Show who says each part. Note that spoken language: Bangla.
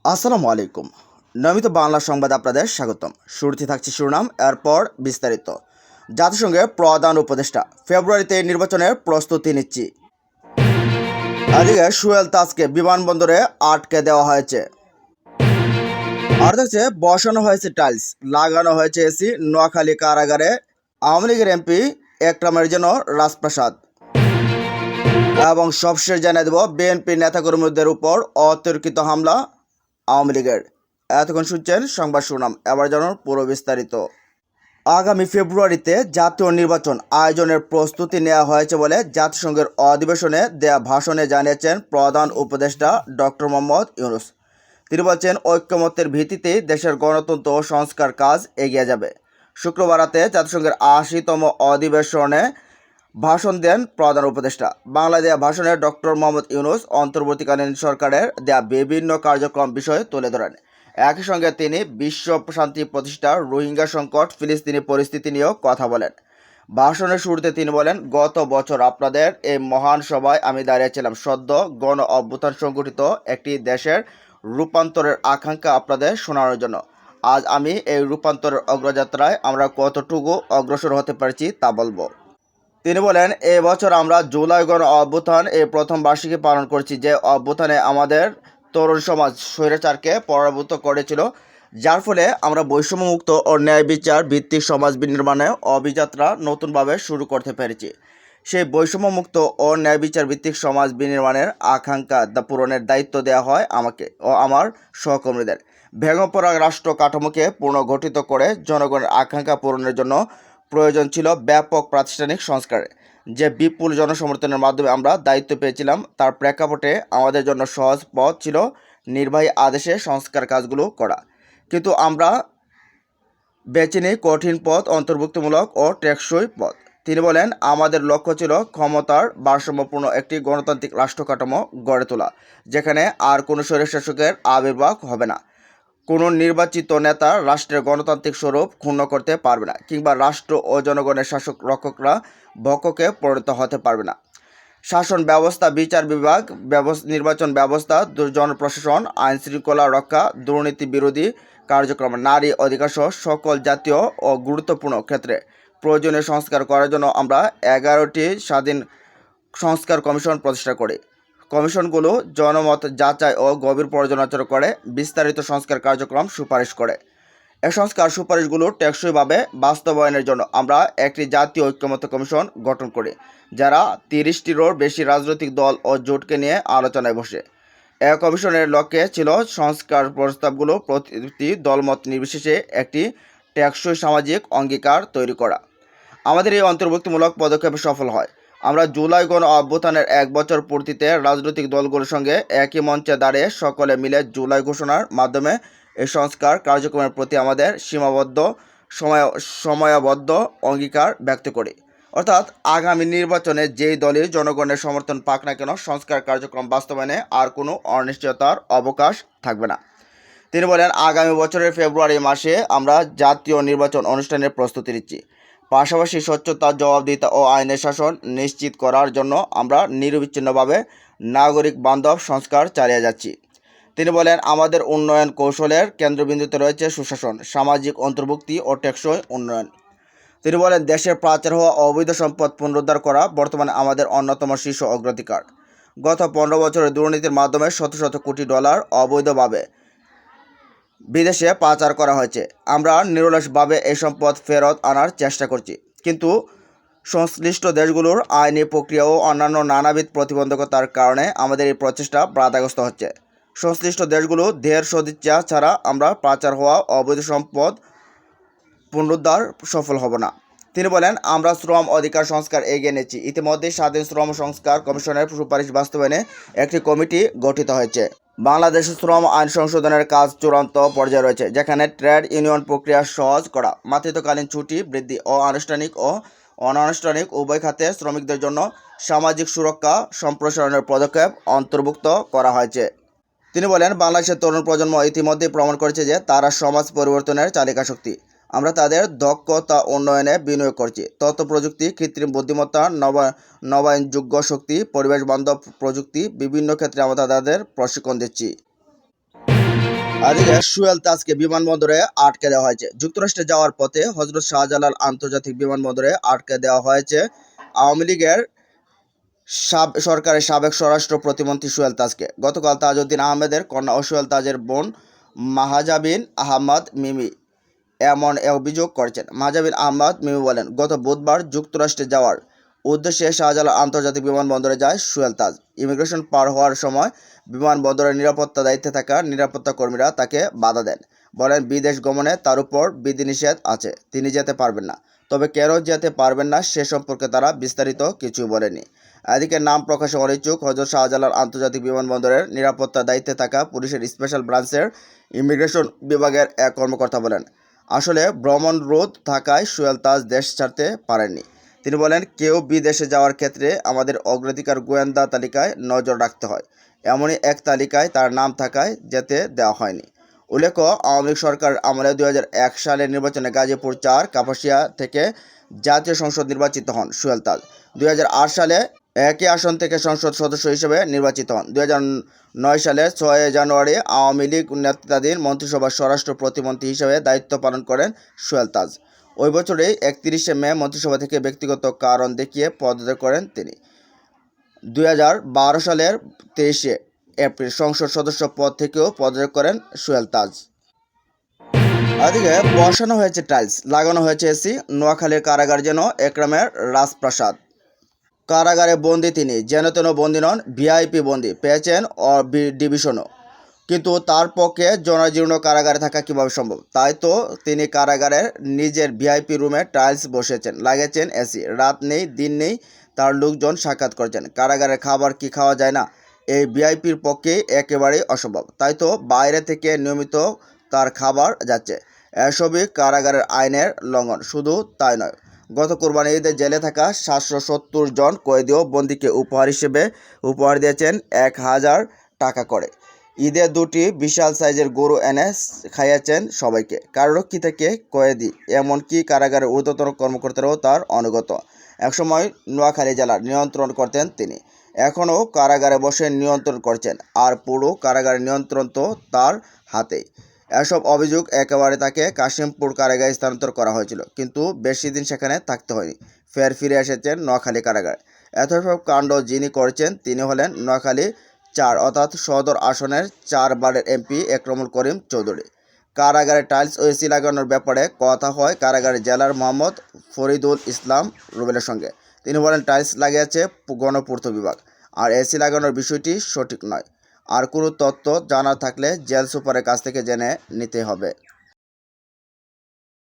Speaker 1: আসসালামু আলাইকুম। নিয়মিত বাংলা সংবাদ আপনাদের স্বাগতম। শুরুতে থাকছে শিরোনাম, এরপর বিস্তারিত। জাতিসংঘের প্রধান উপদেষ্টা, ফেব্রুয়ারিতে নির্বাচনের প্রস্তুতি নিচ্ছি। এদিকে সুয়েল তাজকে বিমানবন্দরে আটকে দেওয়া হয়েছে। আর দেখছে বসানো হয়েছে টাইলস, লাগানো হয়েছে এসি। নোয়াখালী কারাগারে আওয়ামী লীগের এমপি একরামের জন্য রাজপ্রাসাদ। এবং সবশেষ জানিয়ে দেব বিএনপি নেতাকর্মীদের উপর অতর্কিত হামলা আওয়ামী লীগের। এতক্ষণ শুনছেন সংবাদ শিরোনাম, এবার জানুন পুরো বিস্তারিত। আগামী ফেব্রুয়ারিতে জাতীয় নির্বাচন আয়োজনের প্রস্তুতি নেওয়া হয়েছে বলে জাতিসংঘের অধিবেশনে দেয়া ভাষণে জানিয়েছেন প্রধান উপদেষ্টা ডক্টর মোহাম্মদ ইউনূস। তিনি বলছেন, ঐক্যমত্যের ভিত্তিতেই দেশের গণতন্ত্র ও সংস্কার কাজ এগিয়ে যাবে। শুক্রবার রাতে জাতিসংঘের ৮০তম অধিবেশনে ভাষণ দেন প্রধান উপদেষ্টা। বাংলা দেয়া ভাষণে ডক্টর মোহাম্মদ ইউনূস অন্তর্বর্তীকালীন সরকারের দেয়া বিভিন্ন কার্যক্রম বিষয়ে তুলে ধরেন। একই সঙ্গে তিনি বিশ্ব শান্তি প্রতিষ্ঠা, রোহিঙ্গা সংকট, ফিলিস্তিনি পরিস্থিতি নিয়েও কথা বলেন। ভাষণের শুরুতে তিনি বলেন, গত বছর আপনাদের এই মহান সভায় আমি দাঁড়িয়েছিলাম সদ্য গণ অভ্যুত্থান সংগঠিত একটি দেশের রূপান্তরের আকাঙ্ক্ষা আপনাদের শোনানোর জন্য। আজ আমি এই রূপান্তরের অগ্রযাত্রায় আমরা কতটুকু অগ্রসর হতে পারছি তা বলবো। তিনি বলেন, এবছর আমরা জুলাই গণ অভ্যুত্থান এই প্রথম বার্ষিকী পালন করছি, যে অভ্যুত্থানে আমাদের তরুণ সমাজ স্বৈরাচারকে পরাভূত করেছিল, যার ফলে আমরা বৈষম্যমুক্ত ও ন্যায় বিচার ভিত্তিক সমাজ বিনির্মাণে অভিযাত্রা নতুনভাবে শুরু করতে পেরেছি। সেই বৈষম্যমুক্ত ও ন্যায় বিচার ভিত্তিক সমাজ বিনির্মাণের আকাঙ্ক্ষা পূরণের দায়িত্ব দেওয়া হয় আমাকে ও আমার সহকর্মীদের। ভেঙে পড়া রাষ্ট্র কাঠামোকে পুনর্গঠিত করে জনগণের আকাঙ্ক্ষা পূরণের জন্য প্রয়োজন ছিল ব্যাপক প্রাতিষ্ঠানিক সংস্কার। যে বিপুল জনসমর্থনের মাধ্যমে আমরা দায়িত্ব পেয়েছিলাম, তার প্রেক্ষাপটে আমাদের জন্য সহজ পথ ছিল নির্বাহী আদেশে সংস্কার কাজগুলো করা। কিন্তু আমরা বেছে নিই কঠিন পথ, অন্তর্ভুক্তিমূলক ও টেকসই পথ। তিনি বলেন, আমাদের লক্ষ্য ছিল ক্ষমতার ভারসাম্যপূর্ণ একটি গণতান্ত্রিক রাষ্ট্র কাঠামো গড়ে তোলা, যেখানে আর কোনো স্বৈরশাসকের আবির্ভাব হবে না। কোনো নির্বাচিত নেতা রাষ্ট্রের গণতান্ত্রিক স্বরূপ ক্ষুণ্ণ করতে পারবে না, কিংবা রাষ্ট্র ও জনগণের শাসক রক্ষকরা ভক্ষকে পরিণত হতে পারবে না। শাসন ব্যবস্থা, বিচার বিভাগ, নির্বাচন ব্যবস্থা, জনপ্রশাসন, আইন শৃঙ্খলা রক্ষা, দুর্নীতি বিরোধী কার্যক্রম, নারী অধিকার সহ সকল জাতীয় ও গুরুত্বপূর্ণ ক্ষেত্রে প্রয়োজনীয় সংস্কার করার জন্য আমরা 11টি স্বাধীন সংস্কার কমিশন প্রতিষ্ঠা করি। কমিশনগুলো জনমত যাচাই ও গভীর পর্যালোচনা করে বিস্তারিত সংস্কার কার্যক্রম সুপারিশ করে। এই সংস্কার সুপারিশগুলো টেকসইভাবে বাস্তবায়নের জন্য আমরা একটি জাতীয় ঐক্যমত্য কমিশন গঠন করি, যারা 30টিরও বেশি রাজনৈতিক দল ও জোটকে নিয়ে আলোচনায় বসে। এই কমিশনের লক্ষ্যে ছিল সংস্কার প্রস্তাবগুলো প্রতি দলমত নির্বিশেষে একটি টেকসই সামাজিক অঙ্গীকার তৈরি করা। আমাদের এই অন্তর্ভুক্তিমূলক পদক্ষেপ সফল হয়। আমরা জুলাই গণ অভ্যুত্থানের 1 বছর পূর্তিতে রাজনৈতিক দলগুলোর সঙ্গে একই মঞ্চে দাঁড়িয়ে সকলে মিলে জুলাই ঘোষণার মাধ্যমে এই সংস্কার কার্যক্রমের প্রতি আমাদের সময়াবদ্ধ অঙ্গীকার ব্যক্ত করি। অর্থাৎ আগামী নির্বাচনে যেই দলই জনগণের সমর্থন পাক না কেন, সংস্কার কার্যক্রম বাস্তবায়নে আর কোনো অনিশ্চয়তার অবকাশ থাকবে না। তিনি বলেন, আগামী বছরের ফেব্রুয়ারি মাসে আমরা জাতীয় নির্বাচন অনুষ্ঠানের প্রস্তুতি নিচ্ছি। পাশাপাশি স্বচ্ছতা, জবাবদিহিতা ও আইনের শাসন নিশ্চিত করার জন্য আমরা নিরবিচ্ছিন্নভাবে নাগরিক বান্ধব সংস্কার চালিয়ে যাচ্ছি। তিনি বলেন, আমাদের উন্নয়ন কৌশলের কেন্দ্রবিন্দুতে রয়েছে সুশাসন, সামাজিক অন্তর্ভুক্তি ও টেকসই উন্নয়ন। তিনি বলেন, দেশের পাচার হওয়া অবৈধ সম্পদ পুনরুদ্ধার করা বর্তমানে আমাদের অন্যতম শীর্ষ অগ্রাধিকার। গত 15 বছরের দুর্নীতির মাধ্যমে শত শত কোটি ডলার অবৈধভাবে বিদেশে পাচার করা হয়েছে। আমরা নিরলসভাবে এই সম্পদ ফেরত আনার চেষ্টা করছি, কিন্তু সংশ্লিষ্ট দেশগুলোর আইনি প্রক্রিয়া ও অন্যান্য নানাবিধ প্রতিবন্ধকতার কারণে আমাদের এই প্রচেষ্টা বাধাগ্রস্ত হচ্ছে। সংশ্লিষ্ট দেশগুলো ধীর সদিচ্ছা ছাড়া আমরা পাচার হওয়া অবৈধ সম্পদ পুনরুদ্ধার সফল হব না। তিনি বলেন, আমরা শ্রম অধিকার সংস্কার এগিয়ে নিচ্ছি। ইতিমধ্যে স্বাধীন শ্রম সংস্কার কমিশনের সুপারিশ বাস্তবায়নে একটি কমিটি গঠিত হয়েছে। বাংলাদেশের শ্রম আইন সংশোধনের কাজ চূড়ান্ত পর্যায়ে রয়েছে, যেখানে ট্রেড ইউনিয়ন প্রক্রিয়া সহজ করা, মাতৃত্বকালীন ছুটি বৃদ্ধি ও আনুষ্ঠানিক ও অনানুষ্ঠানিক উভয় খাতে শ্রমিকদের জন্য সামাজিক সুরক্ষা সম্প্রসারণের পদক্ষেপ অন্তর্ভুক্ত করা হয়েছে। তিনি বলেন, বাংলাদেশের তরুণ প্রজন্ম ইতিমধ্যেই প্রমাণ করেছে যে তারা সমাজ পরিবর্তনের চালিকা শক্তি। আমরা তাদের দক্ষতা উন্নয়নে বিনিয়োগ করছি। তথ্য প্রযুক্তি, কৃত্রিম বুদ্ধিমত্তা, নবায়নযোগ্য শক্তি, পরিবেশ বান্ধব প্রযুক্তি, বিভিন্ন ক্ষেত্রে আমরা তাদের প্রশিক্ষণ দিচ্ছি। এদিকে সুহেল তাজকে বিমানবন্দরে আটকে দেওয়া হয়েছে। যুক্তরাষ্ট্রে যাওয়ার পথে হজরত শাহজালাল আন্তর্জাতিক বিমানবন্দরে আটকে দেওয়া হয়েছে আওয়ামী লীগের সরকারের সাবেক স্বরাষ্ট্র প্রতিমন্ত্রী সুহেল তাজকে। গতকাল তাজউদ্দিন আহমেদের কন্যা ও সুহেল তাজের বোন মাহাজাবিন আহমদ মিমি এমন অভিযোগ করেছেন। মাহাজাবিন আহমদ মিমি বলেন, গত বুধবার যুক্তরাষ্ট্রে যাওয়ার উদ্দেশ্যে শাহজালাল আন্তর্জাতিক বিমানবন্দরে যায় সুহেল তাজ। ইমিগ্রেশন পার হওয়ার সময় বিমানবন্দরের নিরাপত্তা দায়িত্বে থাকা নিরাপত্তা কর্মীরা তাকে বাধা দেন। বলেন, বিদেশ গমনে তার উপর বিধিনিষেধ আছে, তিনি যেতে পারবেন না। তবে কেন যেতে পারবেন না সে সম্পর্কে তারা বিস্তারিত কিছু বলেনি। এদিকে নাম প্রকাশে অনিচ্ছুক হযরত শাহজালাল আন্তর্জাতিক বিমানবন্দরের নিরাপত্তা দায়িত্বে থাকা পুলিশের স্পেশাল ব্রাঞ্চের ইমিগ্রেশন বিভাগের এক কর্মকর্তা বলেন, আসলে ভ্রমণ রোধ থাকায় সুহেল তাজ দেশ ছাড়তে পারেননি। তিনি বলেন, কেউ বিদেশে যাওয়ার ক্ষেত্রে আমাদের অগ্রাধিকার গোয়েন্দা তালিকায় নজর রাখতে হয়। এমনই এক তালিকায় তার নাম থাকায় যেতে দেওয়া হয়নি। উল্লেখ্য, আওয়ামী লীগ সরকার আমলে 2001 সালের নির্বাচনে গাজীপুর 4 কাপাসিয়া থেকে জাতীয় সংসদ নির্বাচিত হন সুহেল তাজ। 2008 সালে একই আসন থেকে সংসদ সদস্য হিসেবে নির্বাচিত হন। 2009 সালের 6 জানুয়ারি আওয়ামী লীগ নেতৃত্বাধীন মন্ত্রিসভার স্বরাষ্ট্র প্রতিমন্ত্রী হিসেবে দায়িত্ব পালন করেন সুহেল তাজ। ওই বছরেই 31 মে মন্ত্রিসভা থেকে ব্যক্তিগত কারণ দেখিয়ে পদত্যাগ করেন তিনি। 2012 সালের 23 এপ্রিল সংসদ সদস্য পদ থেকেও পদত্যাগ করেন সুহেল তাজ। এদিকে বসানো হয়েছে টাইলস, লাগানো হয়েছে এসি। নোয়াখালীর কারাগার যেন একরামের রাজপ্রাসাদ। কারাগারে বন্দি তিনি, যেন তেন বন্দি নন, ভিআইপি বন্দি পেয়েছেন ডিভিশনও। কিন্তু তার পক্ষে জরাজীর্ণ কারাগারে থাকা কীভাবে সম্ভব? তাই তো তিনি কারাগারের নিজের ভিআইপি রুমে টাইলস বসেছেন, লাগিয়েছেন এসি। রাত নেই দিন নেই তার লোকজন সাক্ষাৎ করছেন। কারাগারের খাবার কি খাওয়া যায় না? এই ভিআইপির পক্ষে একেবারেই অসম্ভব। তাই তো বাইরে থেকে নিয়মিত তার খাবার যাচ্ছে। এসবই কারাগারের আইনের লঙ্ঘন। শুধু তাই নয়, গত কোরবানি ঈদে জেলে থাকা 770 জন কয়েদিও বন্দীকে উপহার দিয়েছেন 1000 টাকা করে। ঈদে 2টি বিশাল সাইজের গরু এনে খাইয়েছেন সবাইকে। কারারক্ষী থেকে কয়েদি, এমনকি কারাগারের ঊর্ধ্বতন কর্মকর্তারাও তার অনুগত। একসময় নোয়াখালী জেলার নিয়ন্ত্রণ করতেন তিনি, এখনও কারাগারে বসে নিয়ন্ত্রণ করছেন। আর পুরো কারাগারের নিয়ন্ত্রণ তো তার হাতেই। এসব অভিযোগ একেবারে তাকে কাশিমপুর কারাগারে স্থানান্তর করা হয়েছিল, কিন্তু বেশি দিন সেখানে থাকতে হয়নি। ফিরে এসেছেন নোয়াখালী কারাগারে। এত সব কাণ্ড যিনি করছেন তিনি হলেন নোয়াখালী 4 অর্থাৎ সদর আসনের 4 বারের এমপি একরামুল করিম চৌধুরী। কারাগারে টাইলস ও এসি লাগানোর ব্যাপারে কথা হয় কারাগারের জেলার মোহাম্মদ ফরিদুল ইসলাম রুবেলের সঙ্গে। তিনি বলেন, টাইলস লাগিয়েছে গণপূর্ত বিভাগ, আর এসি লাগানোর বিষয়টি সঠিক নয়। আর কোনো তথ্য জানার থাকলে জেল সুপারের কাছ থেকে জেনে নিতে হবে।